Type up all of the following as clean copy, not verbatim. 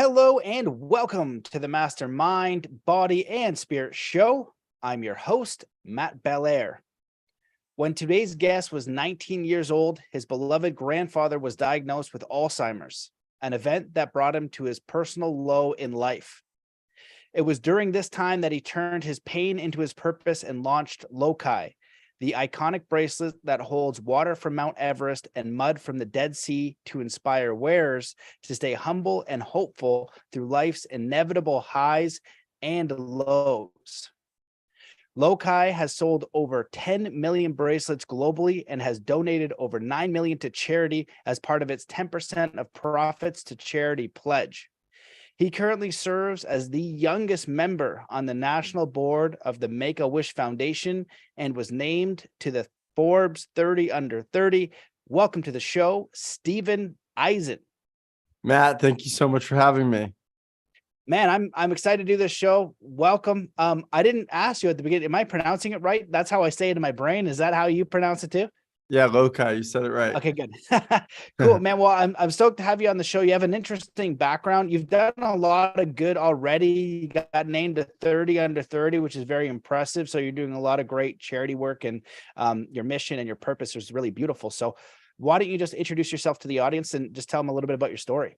Hello and welcome to the Mastermind, Body, and Spirit Show. I'm your host, Matt Belair. When today's guest was 19 years old, his beloved grandfather was diagnosed with Alzheimer's, an event that brought him to his personal low in life. It was during this time that he turned his pain into his purpose and launched Lokai, the iconic bracelet that holds water from Mount Everest and mud from the Dead Sea to inspire wearers to stay humble and hopeful through life's inevitable highs and lows. Lokai has sold over 10 million bracelets globally and has donated over 9 million to charity as part of its 10% of profits to charity pledge. He currently serves as the youngest member on the national board of the Make-A-Wish Foundation and was named to the Forbes 30 Under 30. Welcome to the show, Steven Izen. Matt, thank you so much for having me. Man, I'm excited to do this show. Welcome. I didn't ask you at the beginning. Am I pronouncing it right? That's how I say it in my brain. Is that how you pronounce it too? Yeah, Lokai, you said it right. Okay, good. Cool, man. Well, I'm stoked to have you on the show. You have an interesting background. You've done a lot of good already. You got named to 30 Under 30, which is very impressive. So you're doing a lot of great charity work, and your mission and your purpose is really beautiful. So why don't you just introduce yourself to the audience and just tell them a little bit about your story?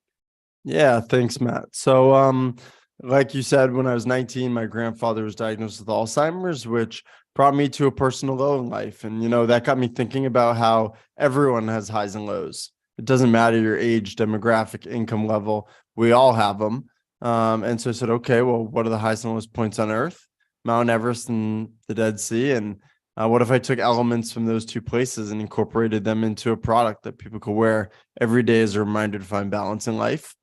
Yeah, thanks, Matt. So, like you said, when I was 19, my grandfather was diagnosed with Alzheimer's, which brought me to a personal low in life. And, that got me thinking about how everyone has highs and lows. It doesn't matter your age, demographic, income level. We all have them. And so I said, okay, well, what are the highest and lowest points on Earth? Mount Everest and the Dead Sea. And what if I took elements from those two places and incorporated them into a product that people could wear every day as a reminder to find balance in life?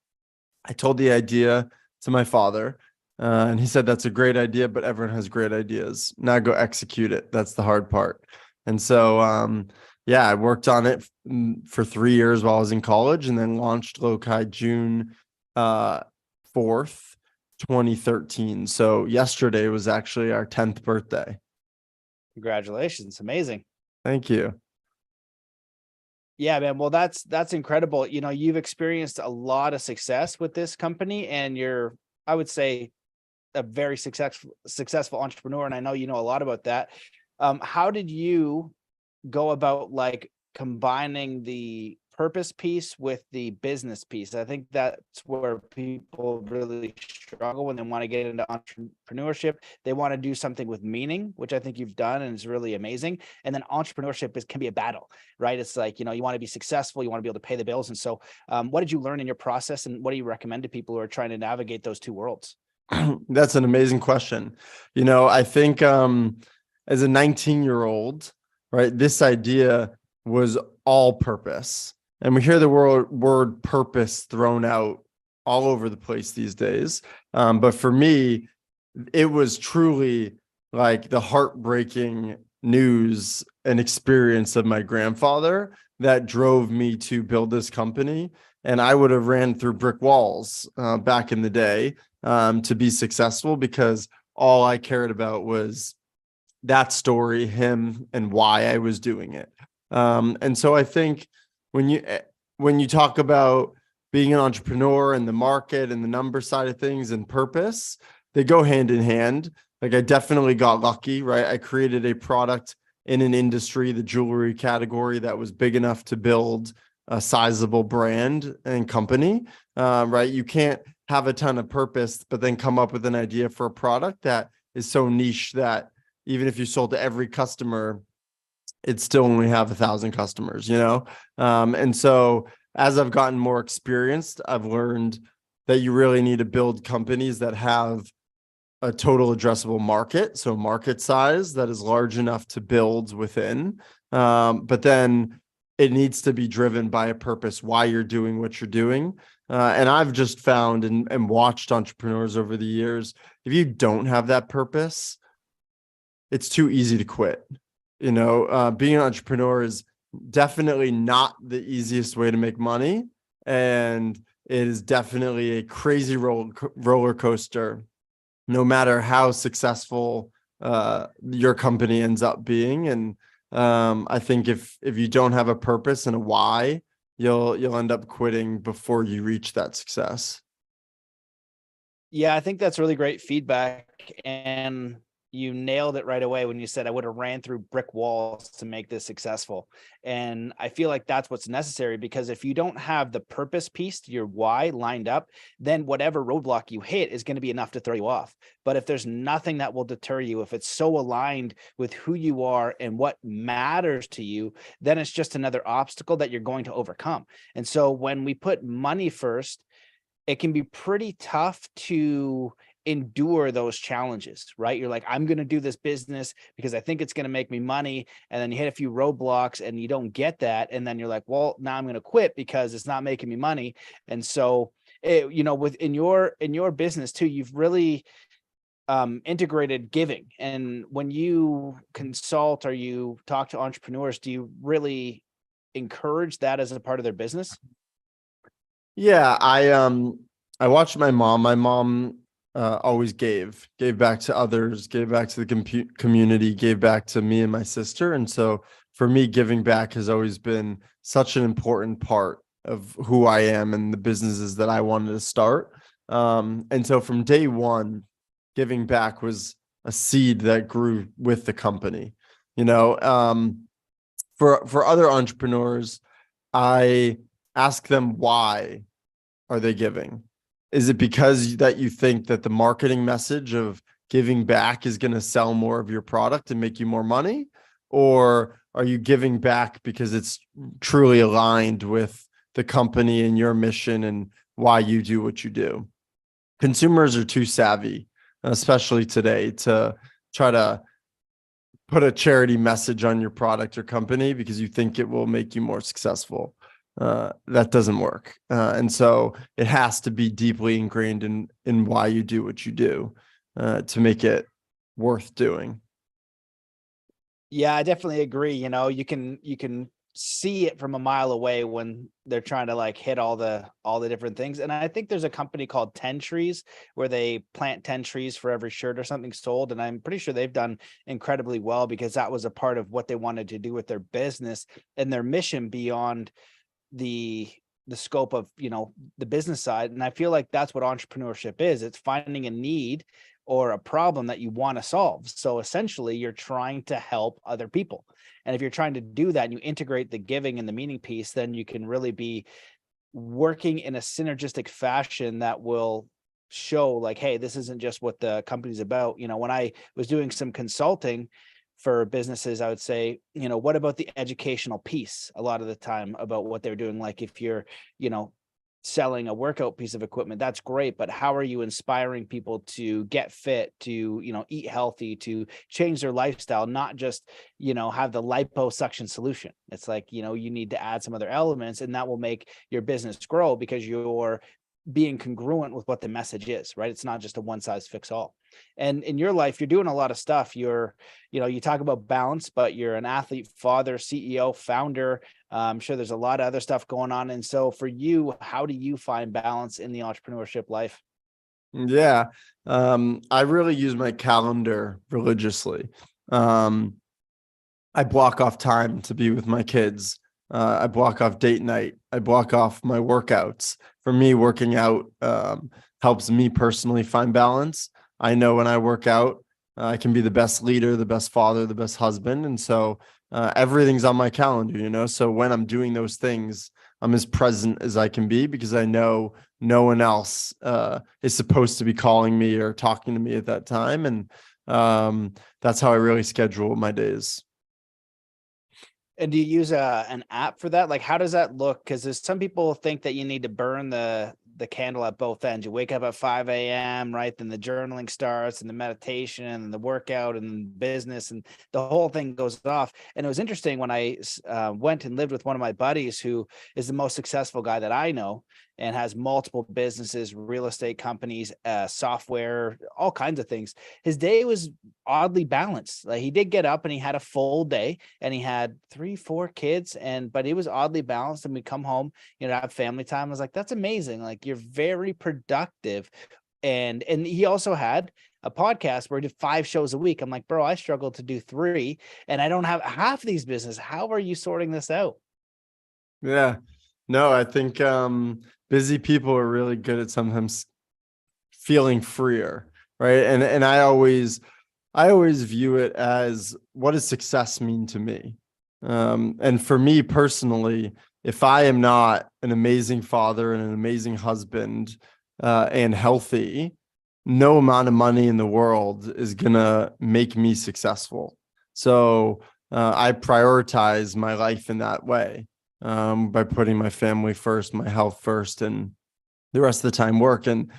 I told the idea to my father, and he said, that's a great idea, but everyone has great ideas. Now go execute it. That's the hard part. And so, I worked on it for 3 years while I was in college, and then launched Lokai June 4th, 2013. So yesterday was actually our 10th birthday. Congratulations. Amazing. Thank you. Yeah, man. Well, that's incredible. You've experienced a lot of success with this company, and you're, I would say, a very successful entrepreneur. And I know you know a lot about that. How did you go about combining the purpose piece with the business piece? I think that's where people really struggle when they want to get into entrepreneurship. They want to do something with meaning, which I think you've done, and it's really amazing. And then entrepreneurship can be a battle, right? It's like, you want to be successful, you want to be able to pay the bills. And so what did you learn in your process, and what do you recommend to people who are trying to navigate those two worlds? That's an amazing question. I think as a 19-year-old, right, this idea was all purpose. And we hear the word purpose thrown out all over the place these days. But for me, it was truly like the heartbreaking news and experience of my grandfather that drove me to build this company. And I would have ran through brick walls back in the day to be successful, because all I cared about was that story, him, and why I was doing it. And so I think when you talk about being an entrepreneur and the market and the number side of things and purpose, they go hand in hand. Like, I definitely got lucky, right? I created a product in an industry, the jewelry category, that was big enough to build a sizable brand and company, right? You can't have a ton of purpose, but then come up with an idea for a product that is so niche that even if you sold to every customer, it'd still only have 1,000 customers, And so as I've gotten more experienced, I've learned that you really need to build companies that have a total addressable market, so market size that is large enough to build within. But then it needs to be driven by a purpose, why you're doing what you're doing. And I've just found and watched entrepreneurs over the years, if you don't have that purpose, it's too easy to quit. Being an entrepreneur is definitely not the easiest way to make money. And it is definitely a crazy roller coaster, no matter how successful your company ends up being. And I think if you don't have a purpose and a why, you'll end up quitting before you reach that success. Yeah, I think that's really great feedback. And you nailed it right away when you said I would have ran through brick walls to make this successful. And I feel like that's what's necessary, because if you don't have the purpose piece to your why lined up, then whatever roadblock you hit is going to be enough to throw you off. But if there's nothing that will deter you, if it's so aligned with who you are and what matters to you, then it's just another obstacle that you're going to overcome. And so when we put money first, it can be pretty tough to endure those challenges, right? You're like, I'm going to do this business because I think it's going to make me money. And then you hit a few roadblocks and you don't get that. And then you're like, well, now I'm going to quit because it's not making me money. And so, within your business too, you've really integrated giving. And when you consult or you talk to entrepreneurs, do you really encourage that as a part of their business? Yeah, I watched my mom. My mom always gave back to others, gave back to the community, gave back to me and my sister. And so for me, giving back has always been such an important part of who I am and the businesses that I wanted to start. And so from day one, giving back was a seed that grew with the company. You know, for other entrepreneurs, I ask them, why are they giving? Is it because that you think that the marketing message of giving back is going to sell more of your product and make you more money? Or are you giving back because it's truly aligned with the company and your mission and why you do what you do? Consumers are too savvy, especially today, to try to put a charity message on your product or company because you think it will make you more successful. That doesn't work. And so it has to be deeply ingrained in why you do what you do to make it worth doing. Yeah, I definitely agree. You can see it from a mile away when they're trying to like hit all the different things. And I think there's a company called 10 Trees where they plant 10 trees for every shirt or something sold. And I'm pretty sure they've done incredibly well because that was a part of what they wanted to do with their business and their mission beyond the the scope of the business side. And I feel like that's what entrepreneurship is. It's finding a need or a problem that you want to solve. So essentially you're trying to help other people, and if you're trying to do that and you integrate the giving and the meaning piece, then you can really be working in a synergistic fashion that will show like, hey, this isn't just what the company's about. When I was doing some consulting for businesses, I would say, what about the educational piece a lot of the time about what they're doing? Like if you're, you know, selling a workout piece of equipment, that's great, but how are you inspiring people to get fit, to, eat healthy, to change their lifestyle, not just, have the liposuction solution? It's like, you need to add some other elements, and that will make your business grow because you're being congruent with what the message is, right? It's not just a one size fits all. And in your life, you're doing a lot of stuff. You talk about balance, but you're an athlete, father, CEO, founder. I'm sure there's a lot of other stuff going on. And so for you, how do you find balance in the entrepreneurship life? Yeah. I really use my calendar religiously. Um, I block off time to be with my kids. I block off date night. I block off my workouts. For me, working out helps me personally find balance. I know when I work out, I can be the best leader, the best father, the best husband. And so everything's on my calendar. So when I'm doing those things, I'm as present as I can be because I know no one else is supposed to be calling me or talking to me at that time. And that's how I really schedule my days. And do you use an app for that? Like, how does that look? Because there's some people think that you need to burn the candle at both ends. You wake up at 5 a.m., right? Then the journaling starts and the meditation and the workout and business and the whole thing goes off. And it was interesting when I went and lived with one of my buddies who is the most successful guy that I know and has multiple businesses, real estate companies, software, all kinds of things. His day was oddly balanced. Like he did get up and he had a full day and he had 3, 4 kids, but he was oddly balanced, and we come home, have family time. I was like, that's amazing. Like you're very productive. And he also had a podcast where he did 5 shows a week. I'm like, bro, I struggle to do 3 and I don't have half these business. How are you sorting this out? Yeah. No, I think busy people are really good at sometimes feeling freer, right? And I always view it as, what does success mean to me? And for me personally, if I am not an amazing father and an amazing husband and healthy, no amount of money in the world is gonna make me successful. So I prioritize my life in that way, by putting my family first, my health first, and the rest of the time work. And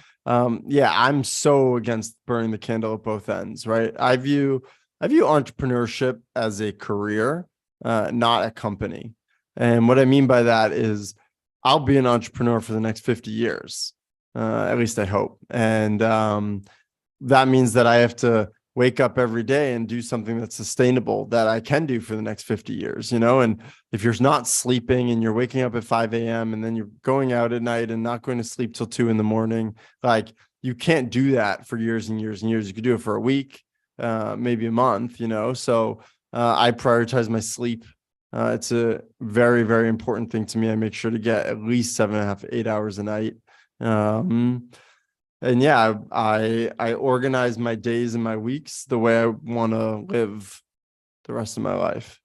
yeah, I'm so against burning the candle at both ends, right? I view entrepreneurship as a career, not a company. And what I mean by that is, I'll be an entrepreneur for the next 50 years. At least I hope. And that means that I have to wake up every day and do something that's sustainable that I can do for the next 50 years, And if you're not sleeping and you're waking up at 5 a.m. and then you're going out at night and not going to sleep till 2 a.m, like, you can't do that for years and years and years. You could do it for a week, maybe a month, So I prioritize my sleep. It's a very, very important thing to me. I make sure to get at least 7.5, 8 hours a night. And yeah, I organize my days and my weeks the way I want to live the rest of my life.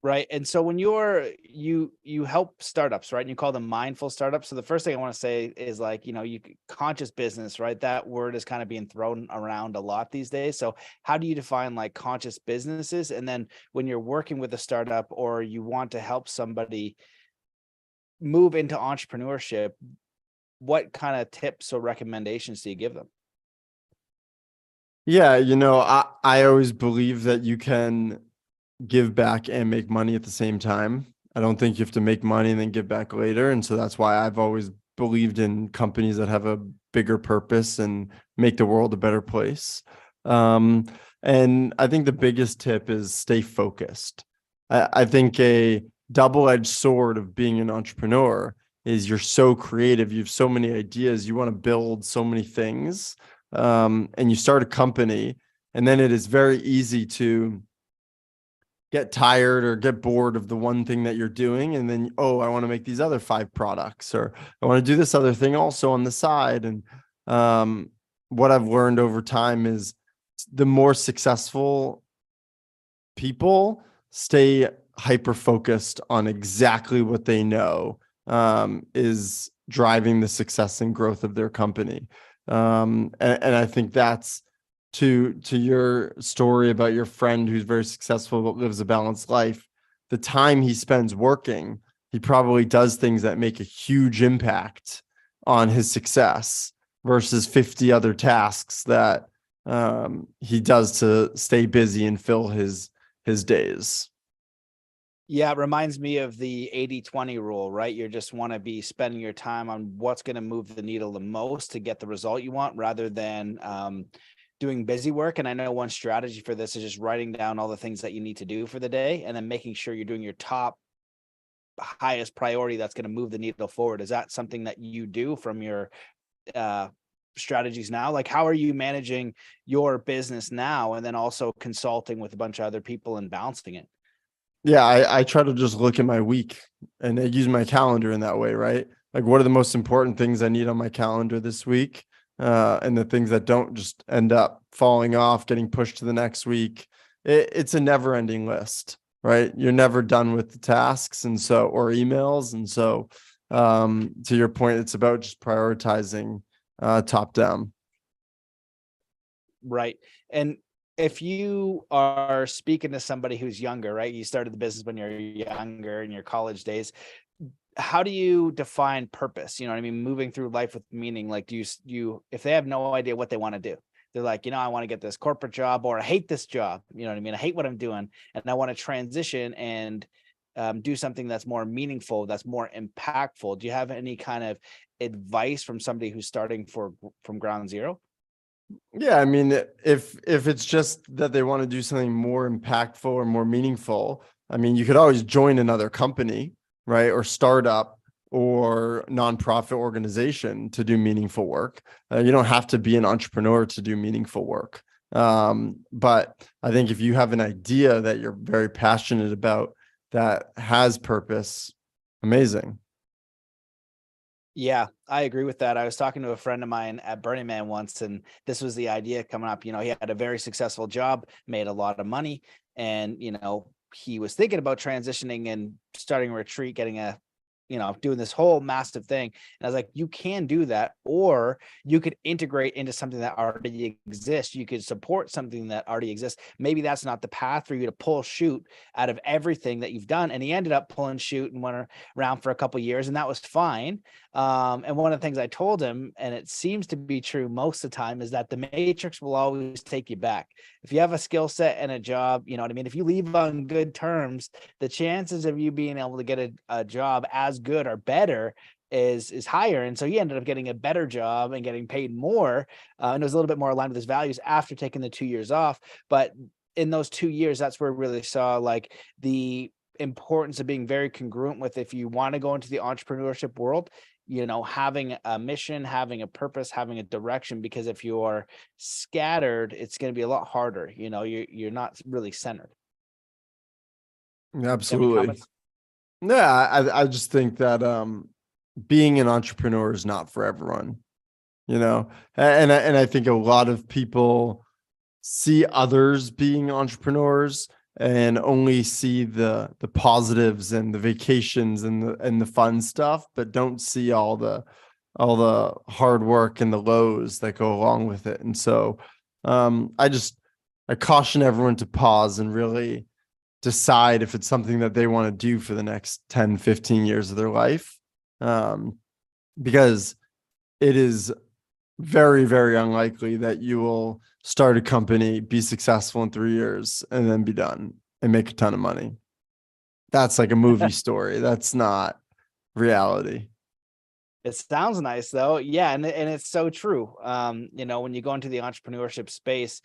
Right. And so when you help startups, right? And you call them mindful startups. So the first thing I want to say is, like, conscious business, right? That word is kind of being thrown around a lot these days. So how do you define like conscious businesses? And then when you're working with a startup or you want to help somebody move into entrepreneurship, what kind of tips or recommendations do you give them? Yeah, I always believe that you can give back and make money at the same time. I don't think you have to make money and then give back later. And so that's why I've always believed in companies that have a bigger purpose and make the world a better place. And I think the biggest tip is stay focused. I think a double-edged sword of being an entrepreneur is, you're so creative, you have so many ideas, you want to build so many things, and you start a company, and then it is very easy to get tired or get bored of the one thing that you're doing. And then, oh, I want to make these other 5 products, or I want to do this other thing also on the side. And what I've learned over time is, the more successful people stay hyper focused on exactly what they know is driving the success and growth of their company. And I think that's, to your story about your friend who's very successful but lives a balanced life. The time he spends working, he probably does things that make a huge impact on his success, versus 50 other tasks that he does to stay busy and fill his days. Yeah, it reminds me of the 80-20 rule, right? You just want to be spending your time on what's going to move the needle the most to get the result you want, rather than doing busy work. And I know one strategy for this is just writing down all the things that you need to do for the day, and then making sure you're doing your top highest priority that's going to move the needle forward. Is that something that you do from your strategies now? Like, how are you managing your business now, and then also consulting with a bunch of other people and balancing it? Yeah, I try to just look at my week and I use my calendar in that way, right? Like, what are the most important things I need on my calendar this week? And the things that don't just end up falling off, getting pushed to the next week. It's a never ending list, right? You're never done with the tasks, and so, or emails. And so, to your point, it's about just prioritizing top down. Right. And if you are speaking to somebody who's younger, right? You started the business when you're younger, in your college days. How do you define purpose? You know what I mean? Moving through life with meaning. Like, do you if they have no idea what they want to do, they're like, I want to get this corporate job, or I hate this job. You know what I mean? I hate what I'm doing, and I want to transition and do something that's more meaningful, that's more impactful. Do you have any kind of advice from somebody who's starting from ground zero? Yeah, I mean, if it's just that they want to do something more impactful or more meaningful, I mean, you could always join another company, right? Or startup or nonprofit organization to do meaningful work. You don't have to be an entrepreneur to do meaningful work. But I think if you have an idea that you're very passionate about that has purpose, amazing. Yeah, I agree with that. I was talking to a friend of mine at Burning Man once, and this was the idea coming up. He had a very successful job, made a lot of money, and he was thinking about transitioning and starting a retreat, getting doing this whole massive thing. And I was like, you can do that, or you could integrate into something that already exists. You could support something that already exists. Maybe that's not the path for you to pull shoot out of everything that you've done. And he ended up pulling shoot and went around for a couple of years, and that was fine. And one of the things I told him, and it seems to be true most of the time, is that the matrix will always take you back. If you have a skill set and a job, you know what I mean? If you leave on good terms, the chances of you being able to get a job as good or better is higher. And so he ended up getting a better job and getting paid more. And it was a little bit more aligned with his values after taking the 2 years off. But in those 2 years, that's where we really saw like the importance of being very congruent with, if you want to go into the entrepreneurship world, having a mission, having a purpose, having a direction, because if you're scattered, it's going to be a lot harder. You're not really centered. Do you have any Absolutely. comments? Yeah, I just think that being an entrepreneur is not for everyone, and I think a lot of people see others being entrepreneurs and only see the positives and the vacations and the fun stuff, but don't see all the hard work and the lows that go along with it. And so I caution everyone to pause and really decide if it's something that they want to do for the next 10, 15 years of their life. Um, because it is very, very unlikely that you will start a company, be successful in 3 years, and then be done and make a ton of money. That's like a movie story. That's not reality. It sounds nice though. Yeah, and it's so true. When you go into the entrepreneurship space,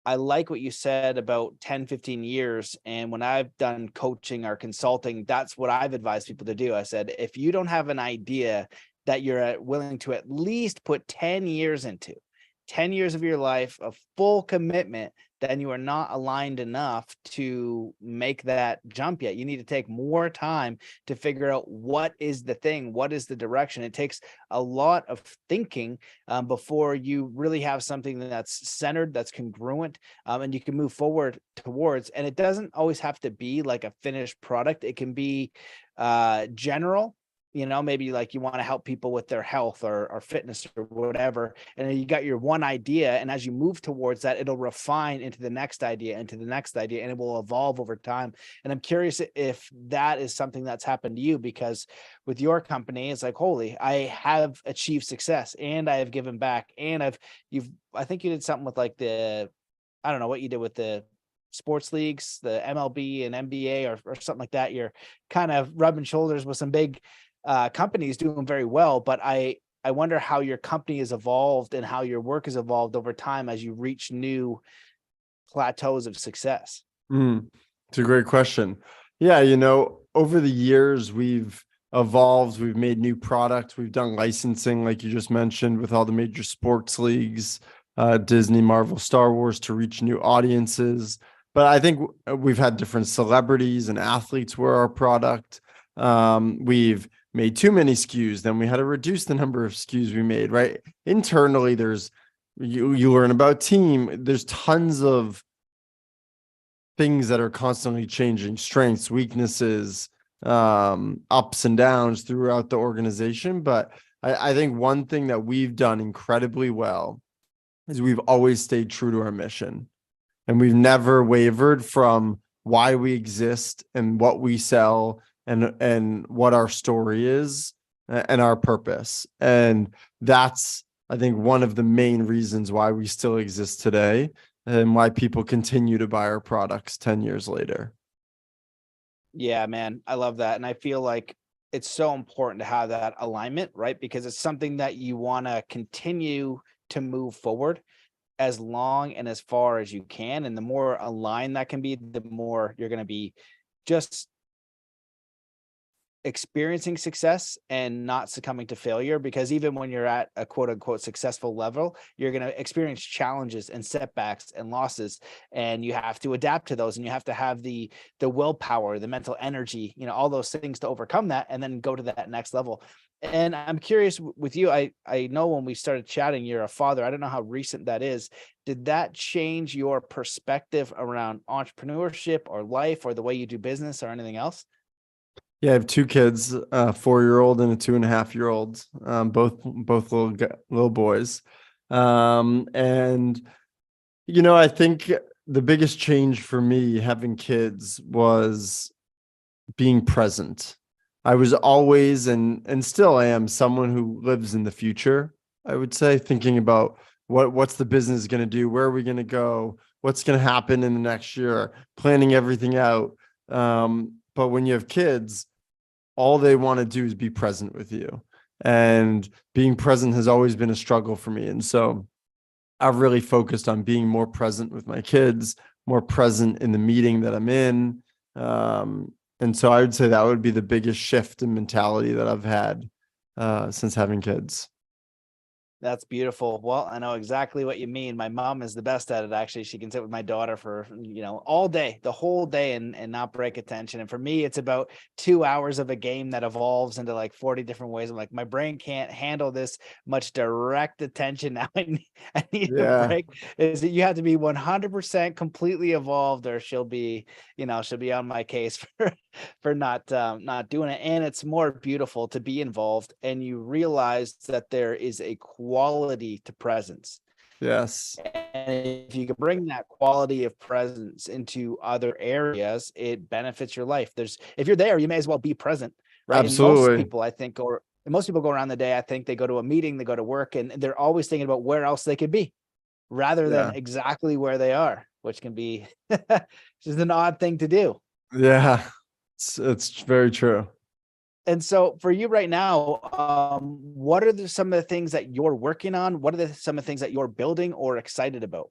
I like what you said about 10, 15 years. And when I've done coaching or consulting, that's what I've advised people to do. I said, if you don't have an idea that you're willing to at least put 10 years into, 10 years of your life of full commitment, then you are not aligned enough to make that jump yet. You need to take more time to figure out what is the thing, what is the direction. It takes a lot of thinking before you really have something that's centered, that's congruent, and you can move forward towards. And it doesn't always have to be like a finished product. It can be general. Maybe like you want to help people with their health or fitness or whatever. And then you got your one idea. And as you move towards that, it'll refine into the next idea, into the next idea, and it will evolve over time. And I'm curious if that is something that's happened to you, because with your company, it's like, holy, I have achieved success and I have given back. And I think you did something with like I don't know what you did with the sports leagues, the MLB and NBA or something like that. You're kind of rubbing shoulders with some big companies doing very well, but I wonder how your company has evolved and how your work has evolved over time as you reach new plateaus of success. It's a great question. Yeah, over the years we've evolved, we've made new products, we've done licensing, like you just mentioned, with all the major sports leagues, Disney, Marvel, Star Wars, to reach new audiences. But I think we've had different celebrities and athletes wear our product. We've made too many SKUs, then we had to reduce the number of SKUs we made, right? Internally, you learn about team. There's tons of things that are constantly changing, strengths, weaknesses, ups and downs throughout the organization. But I think one thing that we've done incredibly well is we've always stayed true to our mission, and we've never wavered from why we exist and what we sell and what our story is and our purpose. And that's, I think, one of the main reasons why we still exist today and why people continue to buy our products 10 years later. Yeah, man, I love that. And I feel like it's so important to have that alignment, right? Because it's something that you want to continue to move forward as long and as far as you can. And the more aligned that can be, the more you're going to be just experiencing success and not succumbing to failure, because even when you're at a quote unquote successful level, you're going to experience challenges and setbacks and losses, and you have to adapt to those, and you have to have the willpower, the mental energy, all those things to overcome that and then go to that next level. And I'm curious with you, I know when we started chatting, you're a father. I don't know how recent that is. Did that change your perspective around entrepreneurship or life or the way you do business or anything else? Yeah, I have two kids, a 4-year-old and a 2.5-year-old, both little boys. And I think the biggest change for me having kids was being present. I was always and still am someone who lives in the future. I would say, thinking about what's the business going to do, where are we going to go, what's going to happen in the next year, planning everything out. But when you have kids, all they want to do is be present with you. And being present has always been a struggle for me. And so I've really focused on being more present with my kids, more present in the meeting that I'm in. And so I would say that would be the biggest shift in mentality that I've had since having kids. That's beautiful. Well, I know exactly what you mean. My mom is the best at it. Actually, she can sit with my daughter for, all day, the whole day, and not break attention. And for me, it's about 2 hours of a game that evolves into like 40 different ways. I'm like, my brain can't handle this much direct attention now. I need a Yeah. break. Is that you have to be 100% completely evolved, or she'll be on my case for not doing it. And it's more beautiful to be involved, and you realize that there is a quality to presence. Yes. And if you can bring that quality of presence into other areas, it benefits your life. If you're there, you may as well be present, right? Absolutely. And most people go around the day, I think they go to a meeting, they go to work, and they're always thinking about where else they could be rather than exactly where they are, which can be just an odd thing to do. Yeah. It's very true. And so for you right now, what are some of the things that you're working on? What are some of the things that you're building or excited about?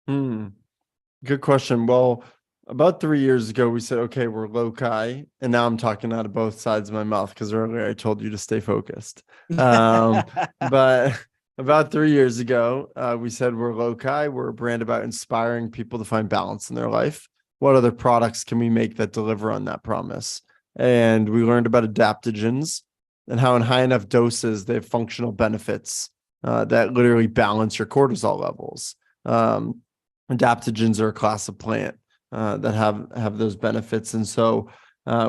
Good question. Well, about 3 years ago, we said, okay, we're Lokai. And now I'm talking out of both sides of my mouth because earlier I told you to stay focused. But about 3 years ago, we said we're Lokai. We're a brand about inspiring people to find balance in their life. What other products can we make that deliver on that promise? And we learned about adaptogens and how in high enough doses, they have functional benefits that literally balance your cortisol levels. Adaptogens are a class of plant that have those benefits. And so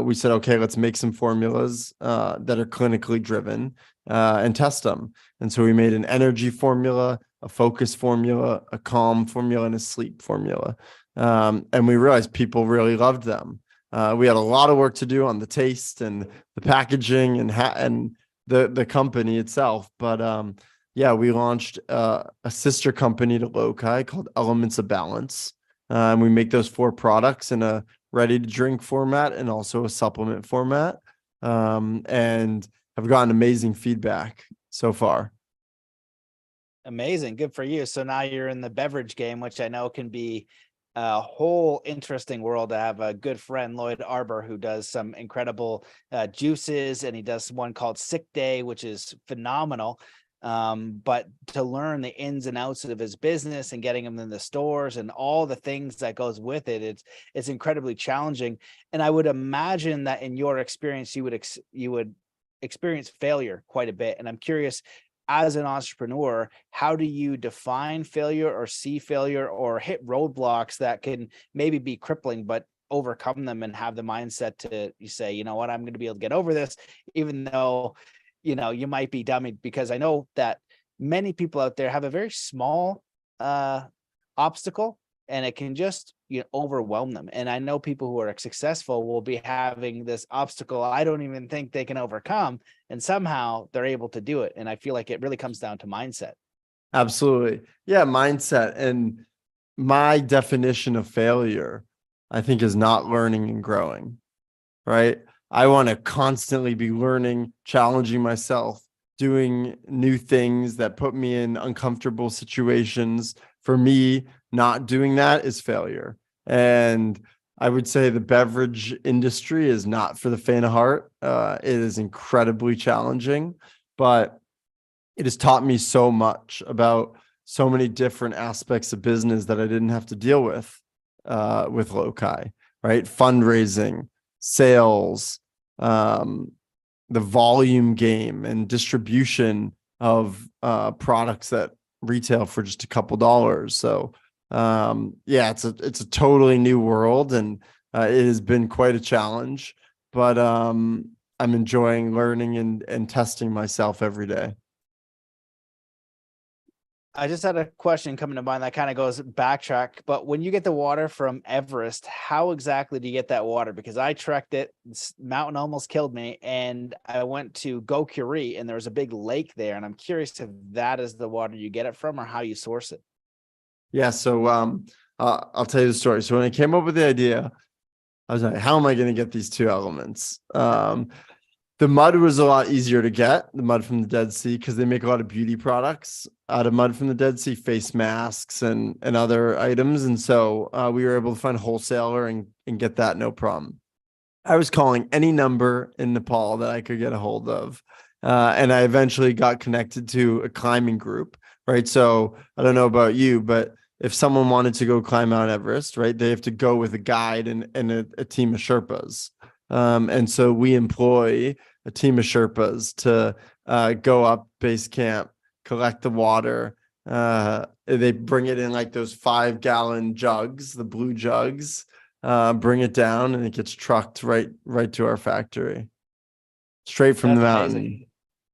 we said, okay, let's make some formulas that are clinically driven and test them. And so we made an energy formula, a focus formula, a calm formula, and a sleep formula. And we realized people really loved them. We had a lot of work to do on the taste and the packaging and the company itself. But we launched a sister company to Lokai called Elements of Balance. And we make those 4 products in a ready to drink format and also a supplement format. And have gotten amazing feedback so far. Amazing. Good for you. So now you're in the beverage game, which I know can be a whole interesting world. I have a good friend, Lloyd Arbor, who does some incredible juices, and he does one called Sick Day, which is phenomenal. But to learn the ins and outs of his business and getting them in the stores and all the things that goes with it, it's incredibly challenging. And I would imagine that in your experience, you would experience failure quite a bit. And I'm curious, as an entrepreneur, how do you define failure or see failure or hit roadblocks that can maybe be crippling, but overcome them and have the mindset to say, you know what, I'm going to be able to get over this, even though, you might be dummy? Because I know that many people out there have a very small obstacle, and it can just overwhelm them. And I know people who are successful will be having this obstacle I don't even think they can overcome, and somehow they're able to do it. And I feel like it really comes down to mindset. Absolutely. Yeah, mindset. And my definition of failure, I think, is not learning and growing, right? I want to constantly be learning, challenging myself, doing new things that put me in uncomfortable situations. For me, not doing that is failure. And I would say the beverage industry is not for the faint of heart. It is incredibly challenging, but it has taught me so much about so many different aspects of business that I didn't have to deal with Lokai, right? Fundraising, sales, the volume game and distribution of products that retail for just a couple dollars. So yeah, it's a totally new world, and it has been quite a challenge, but I'm enjoying learning and testing myself every day. I just had a question coming to mind that kind of goes backtrack, but when you get the water from Everest, how exactly do you get that water? Because I trekked it, this mountain almost killed me, and I went to Gokuri and there was a big lake there, and I'm curious if that is the water you get it from or how you source it. Yeah, so I'll tell you the story. So when I came up with the idea, I was like, how am I going to get these two elements? The mud was a lot easier to get, the mud from the Dead Sea, because they make a lot of beauty products out of mud from the Dead Sea, face masks and other items. And so we were able to find a wholesaler and get that no problem. I was calling any number in Nepal that I could get a hold of. And I eventually got connected to a climbing group, right? So I don't know about you, but if someone wanted to go climb Mount Everest, right, they have to go with a guide and a team of Sherpas. And so we employ a team of Sherpas to go up base camp, collect the water. They bring it in like those 5-gallon jugs, the blue jugs, bring it down, and it gets trucked right to our factory, straight from the mountain. Amazing.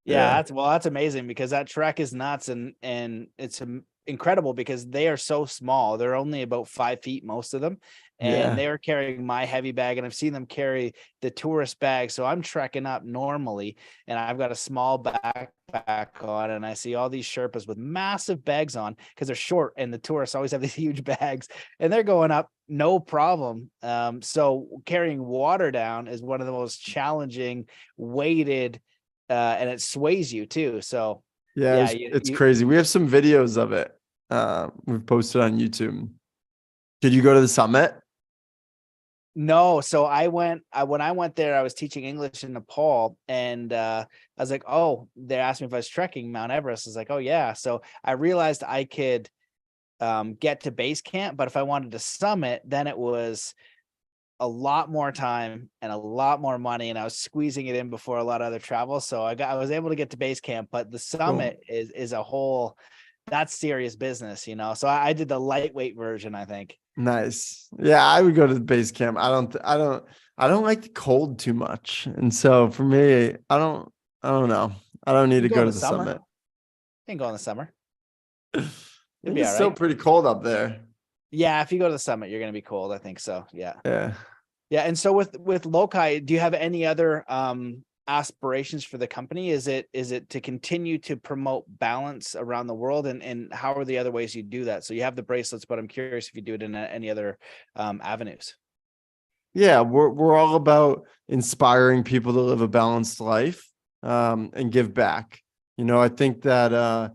Yeah, that's amazing, because that trek is nuts, and it's incredible because they are so small. They're only about 5 feet, most of them. And they are carrying my heavy bag, and I've seen them carry the tourist bag. So I'm trekking up normally, and I've got a small backpack on, and I see all these Sherpas with massive bags on because they're short, and the tourists always have these huge bags, and they're going up no problem. So carrying water down is one of the most challenging, weighted, and it sways you too. So yeah, it's crazy. We have some videos of it. We've posted on YouTube. Did you go to the summit? No, so when I went there, I was teaching English in Nepal, and I was like, oh, they asked me if I was trekking Mount Everest. I was like, oh yeah. So I realized I could get to base camp, but if I wanted to summit, then it was a lot more time and a lot more money, and I was squeezing it in before a lot of other travel. So I was able to get to base camp, but the summit is a whole, that's serious business, you know. So I did the lightweight version, I think. Nice. Yeah, I would go to the base camp. I don't like the cold too much. And so for me, I don't know. I don't need to go to the summit. You can go in the summer. It's still pretty cold up there. Yeah, if you go to the summit, you're going to be cold. I think so. Yeah. Yeah. Yeah. And so with Lokai, do you have any other aspirations for the company? Is it to continue to promote balance around the world, and how are the other ways you do that? So you have the bracelets, but I'm curious if you do it in any other avenues. Yeah, we're all about inspiring people to live a balanced life and give back. You know, I think that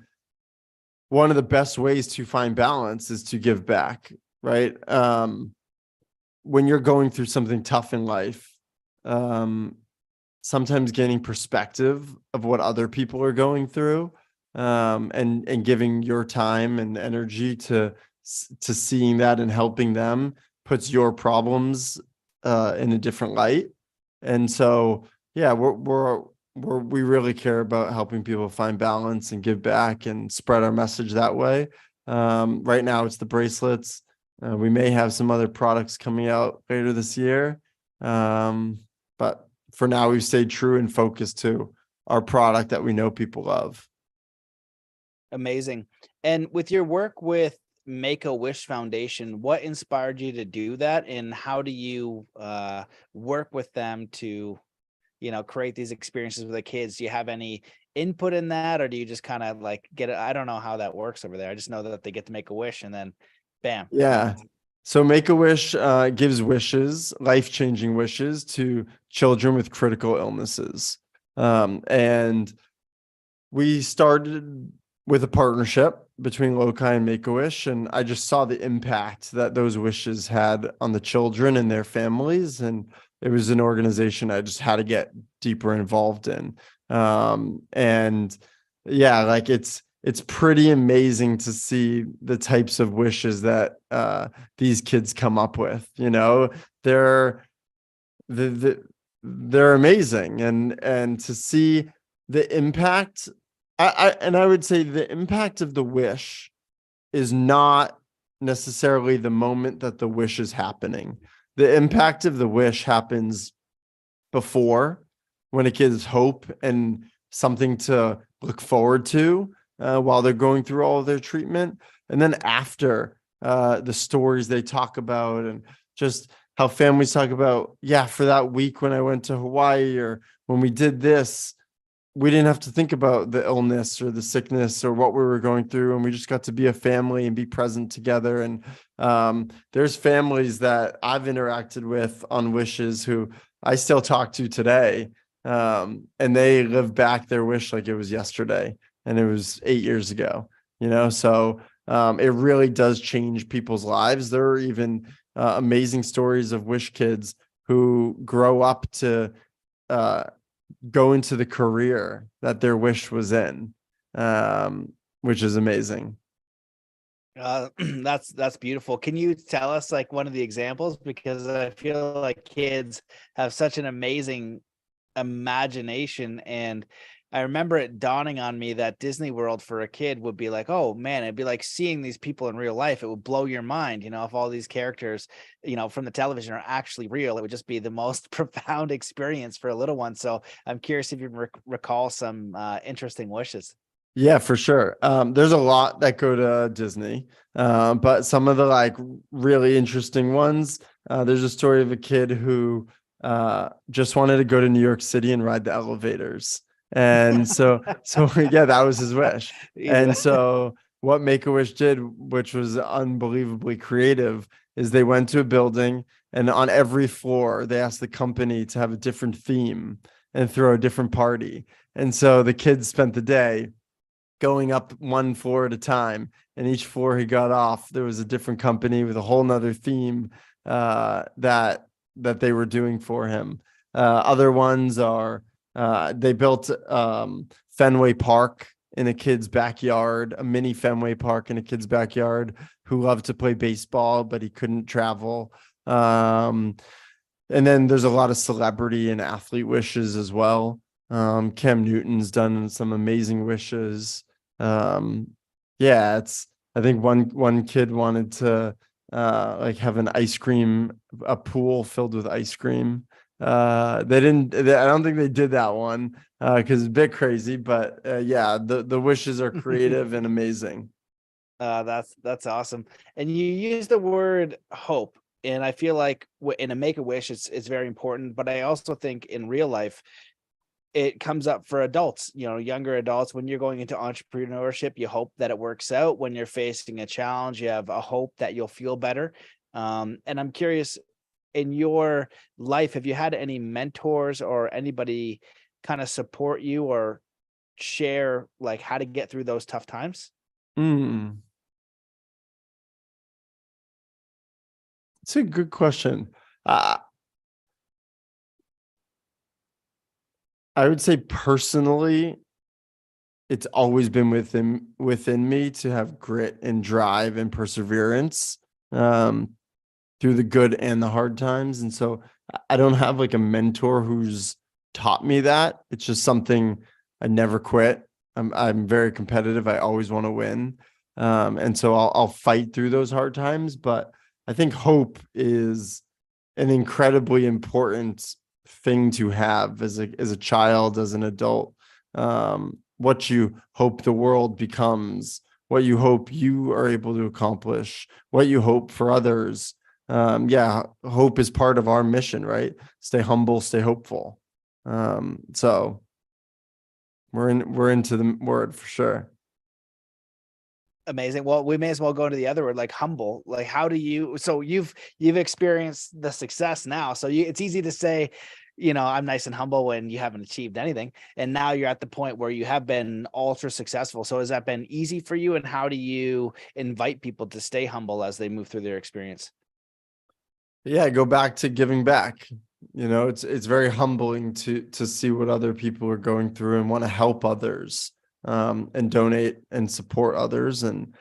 one of the best ways to find balance is to give back, right? When you're going through something tough in life, sometimes gaining perspective of what other people are going through, and giving your time and energy to seeing that and helping them puts your problems in a different light. And so, yeah, we really care about helping people find balance and give back and spread our message that way. Right now it's the bracelets. We may have some other products coming out later this year. But for now, we've stayed true and focused to our product that we know people love. Amazing. And with your work with Make-A-Wish Foundation, what inspired you to do that? And how do you work with them to, you know, create these experiences with the kids? Do you have any input in that, or do you just kind of like get it? I don't know how that works over there. I just know that they get to make a wish and then bam. Yeah. So Make-A-Wish gives wishes, life-changing wishes to children with critical illnesses. And we started with a partnership between Lokai and Make-A-Wish, and I just saw the impact that those wishes had on the children and their families. And it was an organization I just had to get deeper involved in. And yeah, like it's pretty amazing to see the types of wishes that these kids come up with. You know, they're they're amazing, and to see the impact. I would say the impact of the wish is not necessarily the moment that the wish is happening. The impact of the wish happens before, when it gives hope and something to look forward to while they're going through all of their treatment. And then after, the stories they talk about, and just how families talk about, yeah, for that week when I went to Hawaii, or when we did this, we didn't have to think about the illness or the sickness or what we were going through. And we just got to be a family and be present together. And there's families that I've interacted with on wishes who I still talk to today. And they live back their wish like it was yesterday and it was 8 years ago, you know? So it really does change people's lives. There are even amazing stories of wish kids who grow up to go into the career that their wish was in, which is amazing. That's beautiful. Can you tell us like one of the examples? Because I feel like kids have such an amazing imagination, and I remember it dawning on me that Disney World for a kid would be like, oh man, it'd be like seeing these people in real life. It would blow your mind, you know, if all these characters, you know, from the television are actually real. It would just be the most profound experience for a little one. So I'm curious if you recall some interesting wishes. Yeah, for sure. There's a lot that go to Disney, but some of the like really interesting ones. There's a story of a kid who just wanted to go to New York City and ride the elevators. And so yeah, that was his wish. And so what Make-A-Wish did, which was unbelievably creative, is they went to a building, and on every floor they asked the company to have a different theme and throw a different party. And so the kids spent the day going up one floor at a time, and each floor he got off, there was a different company with a whole nother theme that they were doing for him. Other ones are they built Fenway Park in a kid's backyard, a mini Fenway Park in a kid's backyard, who loved to play baseball, but he couldn't travel. And then there's a lot of celebrity and athlete wishes as well. Cam Newton's done some amazing wishes. Yeah, I think one kid wanted to like have a pool filled with ice cream. I don't think they did that one because it's a bit crazy, but yeah, the wishes are creative and amazing. That's awesome. And you use the word hope, and I feel like in a Make-A-Wish, it's very important. But I also think in real life, it comes up for adults, you know, younger adults. When you're going into entrepreneurship, you hope that it works out. When you're facing a challenge, you have a hope that you'll feel better. And I'm curious, in your life, have you had any mentors or anybody kind of support you or share like how to get through those tough times? It's a good question. I would say personally, it's always been within me to have grit and drive and perseverance through the good and the hard times. And so I don't have like a mentor who's taught me that. It's just something I never quit. I'm very competitive. I always want to win. And so I'll fight through those hard times. But I think hope is an incredibly important thing to have as a child, as an adult. What you hope the world becomes, what you hope you are able to accomplish, what you hope for others. Yeah, hope is part of our mission, right? Stay humble, stay hopeful. So we're into the word for sure. Amazing. Well, we may as well go into the other word, like humble. Like, how do you, so you've experienced the success now. So it's easy to say, I'm nice and humble when you haven't achieved anything. And now you're at the point where you have been ultra successful. So has that been easy for you? And how do you invite people to stay humble as they move through their experience? Yeah, go back to giving back. It's very humbling to see what other people are going through and want to help others, and donate and support others. And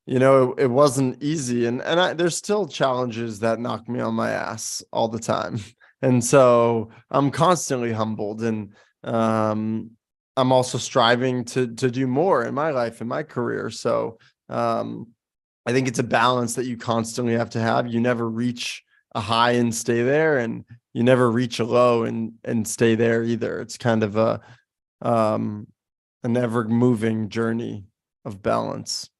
it wasn't easy, and there's still challenges that knock me on my ass all the time. And so I'm constantly humbled, and I'm also striving to do more in my life, in my career. So I think it's a balance that you constantly have to have. You never reach a high and stay there, and you never reach a low and stay there either. It's kind of an ever moving journey of balance.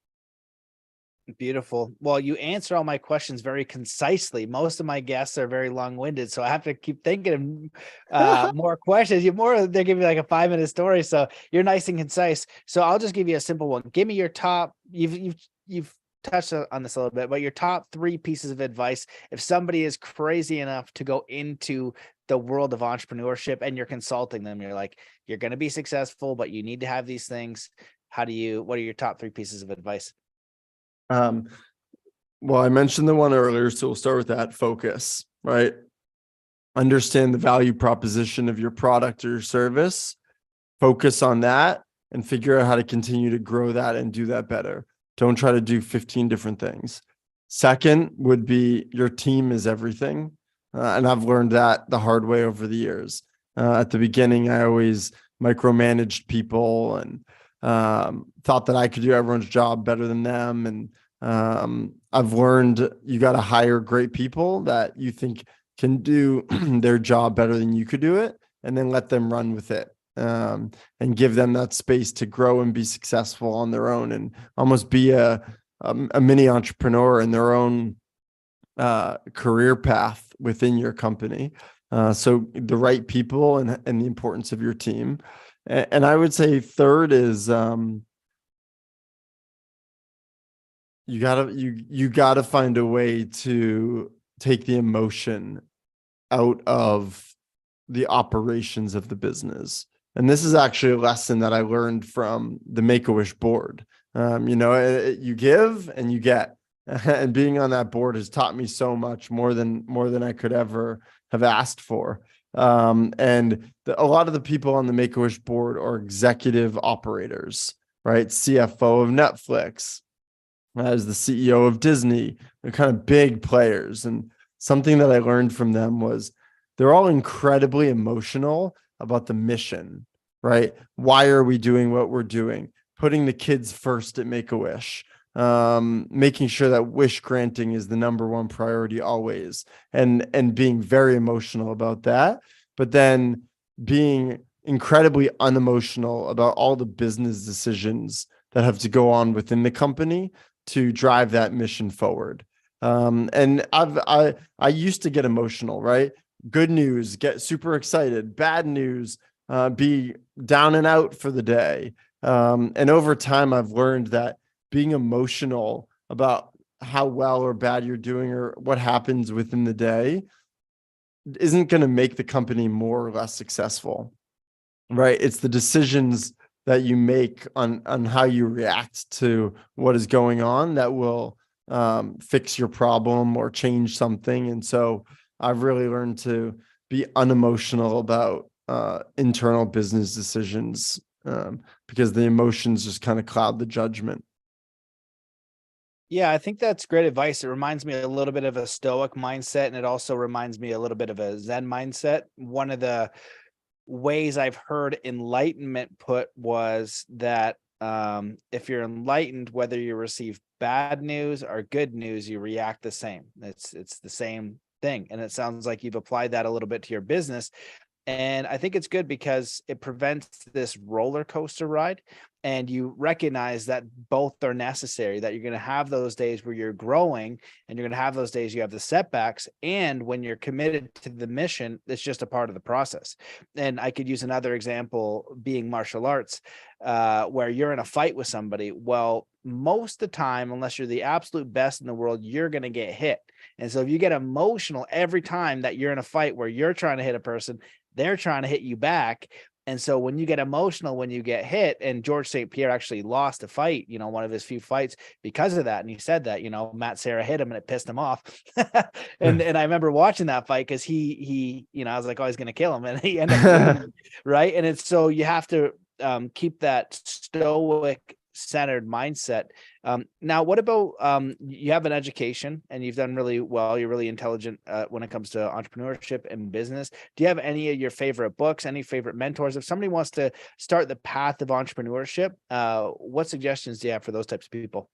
Beautiful. Well, you answer all my questions very concisely. Most of my guests are very long-winded, so I have to keep thinking of more questions. They give me like a 5-minute story, so you're nice and concise. So I'll just give you a simple one. Give me your top. You've touched on this a little bit, but your top 3 pieces of advice if somebody is crazy enough to go into the world of entrepreneurship and you're consulting them. You're like, you're going to be successful, but you need to have these things. What are your top 3 pieces of advice? Well, I mentioned the one earlier, so we'll start with that. Focus, right? Understand the value proposition of your product or your service, focus on that, and figure out how to continue to grow that and do that better. Don't try to do 15 different things. Second would be your team is everything. And I've learned that the hard way over the years. At the beginning, I always micromanaged people and thought that I could do everyone's job better than them. And I've learned you got to hire great people that you think can do their job better than you could do it, and then let them run with it, and give them that space to grow and be successful on their own, and almost be a mini entrepreneur in their own career path within your company. So the right people and the importance of your team. And I would say third is you gotta find a way to take the emotion out of the operations of the business. And this is actually a lesson that I learned from the Make-A-Wish board. You give and you get, and being on that board has taught me so much more than I could ever have asked for. And a lot of the people on the Make-A-Wish board are executive operators, right? CFO of Netflix, as the CEO of Disney. They're kind of big players. And something that I learned from them was they're all incredibly emotional about the mission, right? Why are we doing what we're doing? Putting the kids first at Make-A-Wish, making sure that wish granting is the number one priority always, and being very emotional about that, but then being incredibly unemotional about all the business decisions that have to go on within the company to drive that mission forward. And I used to get emotional, right? Good news, get super excited. Bad news, be down and out for the day. And over time, I've learned that being emotional about how well or bad you're doing or what happens within the day isn't going to make the company more or less successful, right? It's the decisions that you make on how you react to what is going on that will fix your problem or change something. And so I've really learned to be unemotional about internal business decisions, because the emotions just kind of cloud the judgment. Yeah, I think that's great advice. It reminds me a little bit of a Stoic mindset, and it also reminds me a little bit of a Zen mindset. One of the ways I've heard enlightenment put was that if you're enlightened, whether you receive bad news or good news, you react the same. It's the same thing. And it sounds like you've applied that a little bit to your business. And I think it's good because it prevents this roller coaster ride. and you recognize that both are necessary, that you're going to have those days where you're growing, and you're going to have those days you have the setbacks. And when you're committed to the mission, it's just a part of the process. And I could use another example being martial arts, where you're in a fight with somebody. Well, most of the time, unless you're the absolute best in the world, you're going to get hit. And so if you get emotional every time that you're in a fight where you're trying to hit a person, they're trying to hit you back. And so when you get emotional, when you get hit, and George St. Pierre actually lost a fight, one of his few fights because of that. And he said that, Matt Serra hit him and it pissed him off. and I remember watching that fight because he, I was like, oh, he's going to kill him. And he ended up losing, right. And it's so you have to keep that stoic centered mindset. Now, what about you have an education and you've done really well. You're really intelligent when it comes to entrepreneurship and business. Do you have any of your favorite books, any favorite mentors? If somebody wants to start the path of entrepreneurship, what suggestions do you have for those types of people?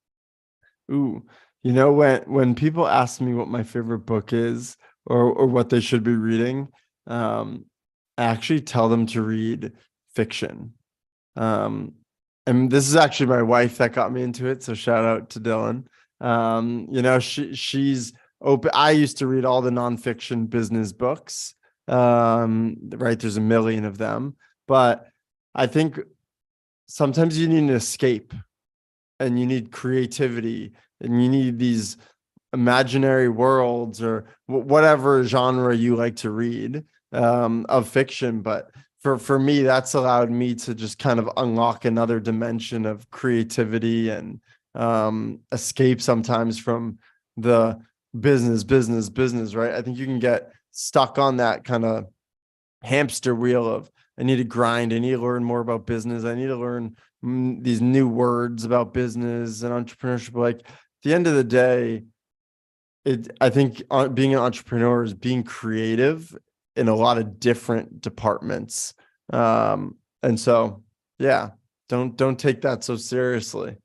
Ooh, when people ask me what my favorite book is or what they should be reading, I actually tell them to read fiction. And this is actually my wife that got me into it. So shout out to Dylan. She's open. I used to read all the nonfiction business books. Right. There's a million of them, but I think sometimes you need an escape and you need creativity and you need these imaginary worlds or whatever genre you like to read of fiction. But for me, that's allowed me to just kind of unlock another dimension of creativity and escape sometimes from the business, right? I think you can get stuck on that kind of hamster wheel of I need to grind, I need to learn more about business, I need to learn these new words about business and entrepreneurship. Like at the end of the day, I think being an entrepreneur is being creative in a lot of different departments. And so, yeah, don't take that so seriously.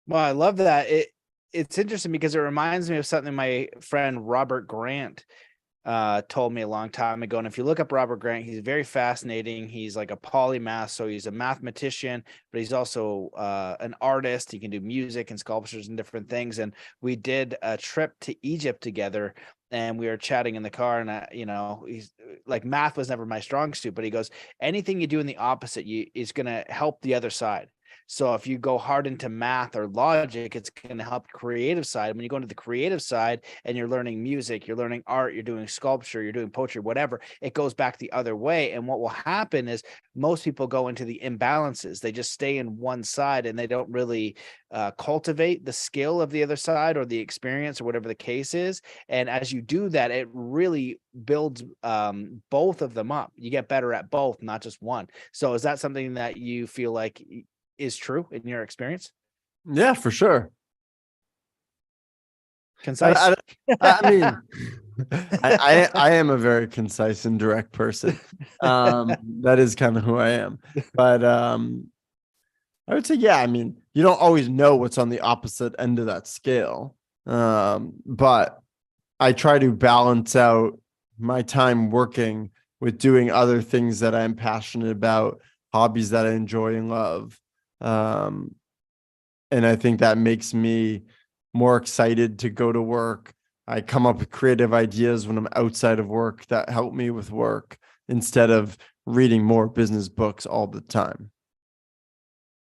Well, I love that. It's interesting because it reminds me of something my friend Robert Grant told me a long time ago. And if you look up Robert Grant, he's very fascinating. He's like a polymath. So he's a mathematician, but he's also an artist. He can do music and sculptures and different things. And we did a trip to Egypt together and we were chatting in the car and, he's like, math was never my strong suit, but he goes, anything you do in the opposite is going to help the other side. So if you go hard into math or logic, it's going to help creative side. When you go into the creative side and you're learning music, you're learning art, you're doing sculpture, you're doing poetry, whatever, it goes back the other way. And what will happen is most people go into the imbalances. They just stay in one side and they don't really cultivate the skill of the other side or the experience or whatever the case is. And as you do that, it really builds both of them up. You get better at both, not just one. So is that something that you feel like is true in your experience? Yeah, for sure. Concise. I mean, I am a very concise and direct person. That is kind of who I am. But I would say, yeah, I mean, you don't always know what's on the opposite end of that scale. But I try to balance out my time working with doing other things that I'm passionate about, hobbies that I enjoy and love. And I think that makes me more excited to go to work. I come up with creative ideas when I'm outside of work that help me with work instead of reading more business books all the time.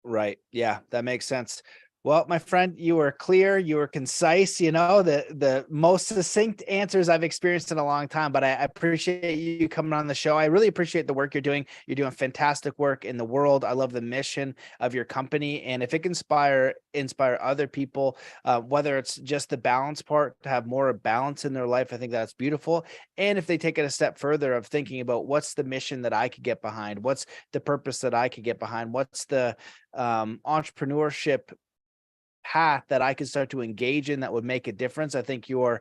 Right. Yeah, that makes sense. Well, my friend, you were clear, you were concise, the most succinct answers I've experienced in a long time, but I appreciate you coming on the show. I really appreciate the work you're doing. You're doing fantastic work in the world. I love the mission of your company. And if it can inspire other people, whether it's just the balance part, to have more balance in their life, I think that's beautiful. And if they take it a step further of thinking about what's the mission that I could get behind, what's the purpose that I could get behind, what's the entrepreneurship path that I could start to engage in that would make a difference. I think you're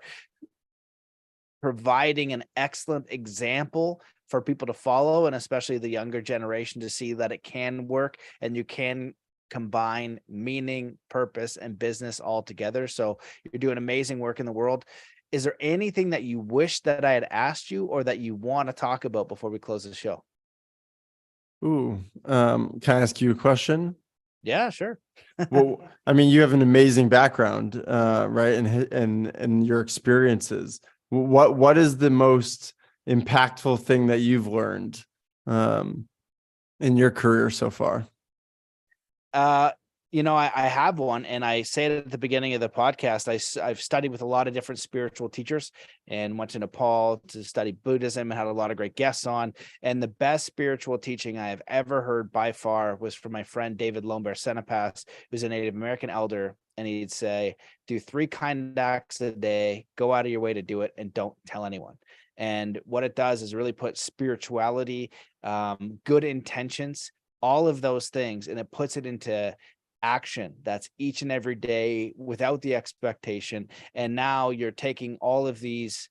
providing an excellent example for people to follow, and especially the younger generation to see that it can work and you can combine meaning, purpose, and business all together. So you're doing amazing work in the world. Is there anything that you wish that I had asked you or that you want to talk about before we close the show? Can I ask you a question? Yeah, sure. Well, I mean, you have an amazing background, right? And your experiences. What is the most impactful thing that you've learned um, in your career so far? Uh, I have one, and I say it at the beginning of the podcast. I've studied with a lot of different spiritual teachers and went to Nepal to study Buddhism and had a lot of great guests on. And the best spiritual teaching I have ever heard by far was from my friend David Lomber Senepas, who's a Native American elder. And he'd say, do 3 kind acts a day, go out of your way to do it, and don't tell anyone. And what it does is really put spirituality, good intentions, all of those things, and it puts it into action. That's each and every day without the expectation. And now you're taking all of these,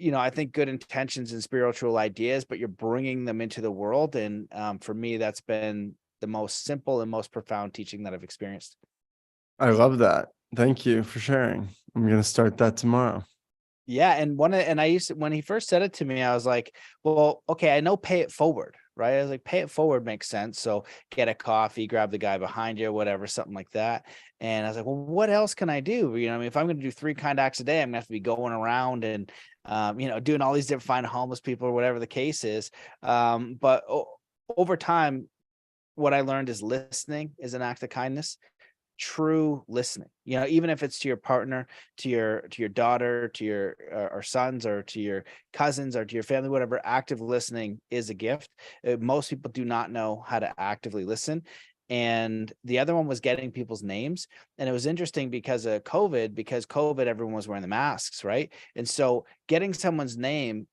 I think good intentions and spiritual ideas, but you're bringing them into the world. And for me, that's been the most simple and most profound teaching that I've experienced. I love that. Thank you for sharing. I'm going to start that tomorrow. Yeah, and I used to, when he first said it to me, I was like, well, okay, I know pay it forward, right? I was like, pay it forward makes sense. So get a coffee, grab the guy behind you, whatever, something like that. And I was like, well, what else can I do? I mean, if I'm going to do 3 kind acts a day, I'm gonna have to be going around and doing all these different find homeless people or whatever the case is. But over time, what I learned is listening is an act of kindness. True listening, even if it's to your partner, to your daughter, to your or sons, or to your cousins, or to your family, whatever. Active listening is a gift. Most people do not know how to actively listen. And the other one was getting people's names. And it was interesting because of COVID, everyone was wearing the masks, right? And so getting someone's name,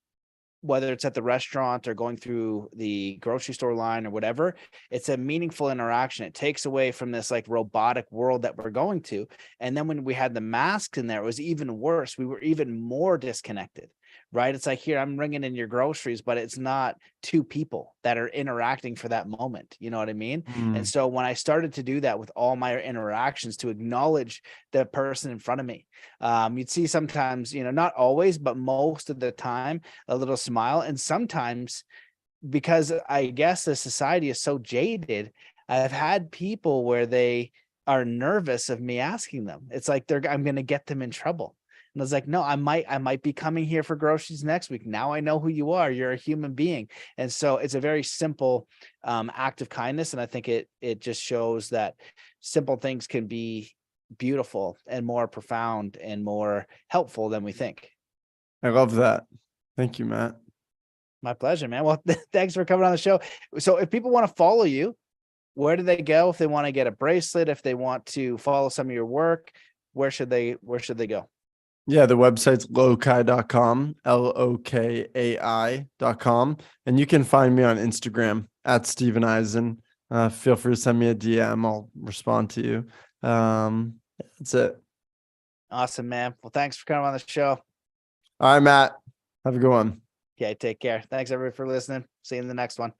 whether it's at the restaurant or going through the grocery store line or whatever, it's a meaningful interaction. It takes away from this like robotic world that we're going to. And then when we had the masks in there, it was even worse. We were even more disconnected, right? It's like, here, I'm bringing in your groceries, but it's not 2 people that are interacting for that moment. You know what I mean? And so when I started to do that with all my interactions, to acknowledge the person in front of me, you'd see sometimes, not always, but most of the time, a little smile. And sometimes, because I guess the society is so jaded, I've had people where they are nervous of me asking them. It's like I'm going to get them in trouble. And I was like, no, I might be coming here for groceries next week. Now I know who you are. You're a human being. And so it's a very simple act of kindness. And I think it just shows that simple things can be beautiful and more profound and more helpful than we think. I love that. Thank you, Matt. My pleasure, man. Well, thanks for coming on the show. So if people want to follow you, where do they go? If they want to get a bracelet, if they want to follow some of your work, where should they go? Yeah, the website's lokai.com, LOKAI.com. And you can find me on Instagram at Steven Izen. Feel free to send me a DM. I'll respond to you. That's it. Awesome, man. Well, thanks for coming on the show. All right, Matt. Have a good one. Okay, take care. Thanks everybody for listening. See you in the next one.